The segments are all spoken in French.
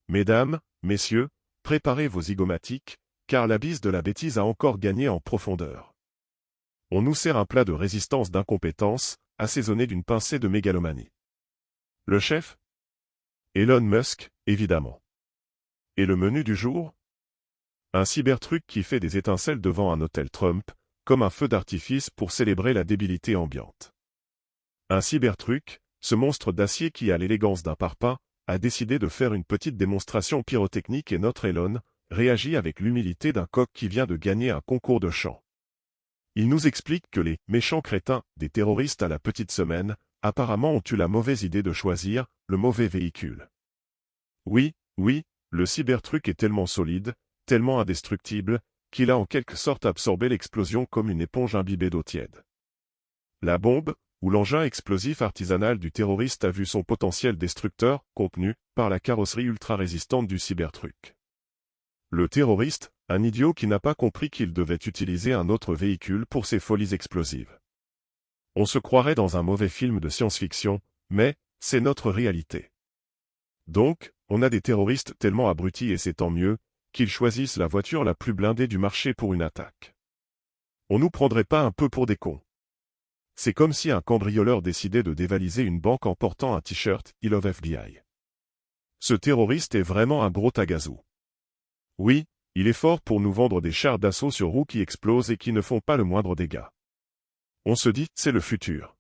Mesdames, messieurs, préparez vos zygomatiques, car l'abysse de la bêtise a encore gagné en profondeur. On nous sert un plat de résistance d'incompétence, assaisonné d'une pincée de mégalomanie. Le chef? Elon Musk, évidemment. Et le menu du jour? Un cybertruc qui fait des étincelles devant un hôtel Trump, comme un feu d'artifice pour célébrer la débilité ambiante. Un cybertruc, ce monstre d'acier qui a l'élégance d'un parpaing, a décidé de faire une petite démonstration pyrotechnique et notre Elon réagit avec l'humilité d'un coq qui vient de gagner un concours de chant. Il nous explique que les « méchants crétins » des terroristes à la petite semaine, apparemment ont eu la mauvaise idée de choisir le mauvais véhicule. Oui, le cybertruc est tellement solide, tellement indestructible, qu'il a en quelque sorte absorbé l'explosion comme une éponge imbibée d'eau tiède. La bombe, ou l'engin explosif artisanal du terroriste a vu son potentiel destructeur contenu par la carrosserie ultra-résistante du cybertruc. Le terroriste, un idiot qui n'a pas compris qu'il devait utiliser un autre véhicule pour ses folies explosives. On se croirait dans un mauvais film de science-fiction, mais c'est notre réalité. Donc, on a des terroristes tellement abrutis et c'est tant mieux, qu'ils choisissent la voiture la plus blindée du marché pour une attaque. On nous prendrait pas un peu pour des cons? C'est comme si un cambrioleur décidait de dévaliser une banque en portant un t-shirt « I love FBI ». Ce terroriste est vraiment un gros tagazou. Oui, il est fort pour nous vendre des chars d'assaut sur roues qui explosent et qui ne font pas le moindre dégât. On se dit, c'est le futur.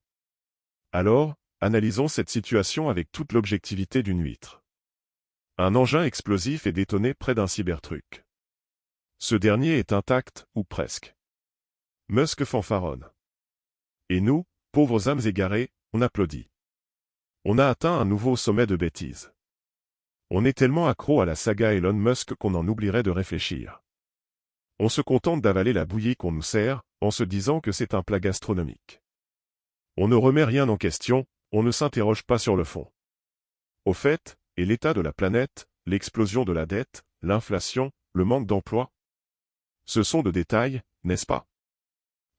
Alors, analysons cette situation avec toute l'objectivité d'une huître. Un engin explosif est détoné près d'un cybertruc. Ce dernier est intact, ou presque. Musk fanfaronne. Et nous, pauvres âmes égarées, on applaudit. On a atteint un nouveau sommet de bêtise. On est tellement accro à la saga Elon Musk qu'on en oublierait de réfléchir. On se contente d'avaler la bouillie qu'on nous sert, en se disant que c'est un plat gastronomique. On ne remet rien en question, on ne s'interroge pas sur le fond. Au fait, et l'état de la planète, l'explosion de la dette, l'inflation, le manque d'emploi? Ce sont de détails, n'est-ce pas?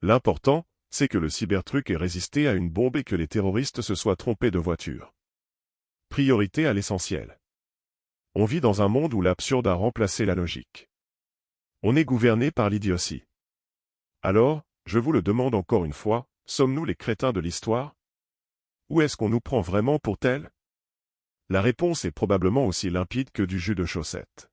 L'important, c'est que le cybertruc ait résisté à une bombe et que les terroristes se soient trompés de voiture. Priorité à l'essentiel. On vit dans un monde où l'absurde a remplacé la logique. On est gouverné par l'idiotie. Alors, je vous le demande encore une fois, sommes-nous les crétins de l'histoire? Ou est-ce qu'on nous prend vraiment pour tels? La réponse est probablement aussi limpide que du jus de chaussette.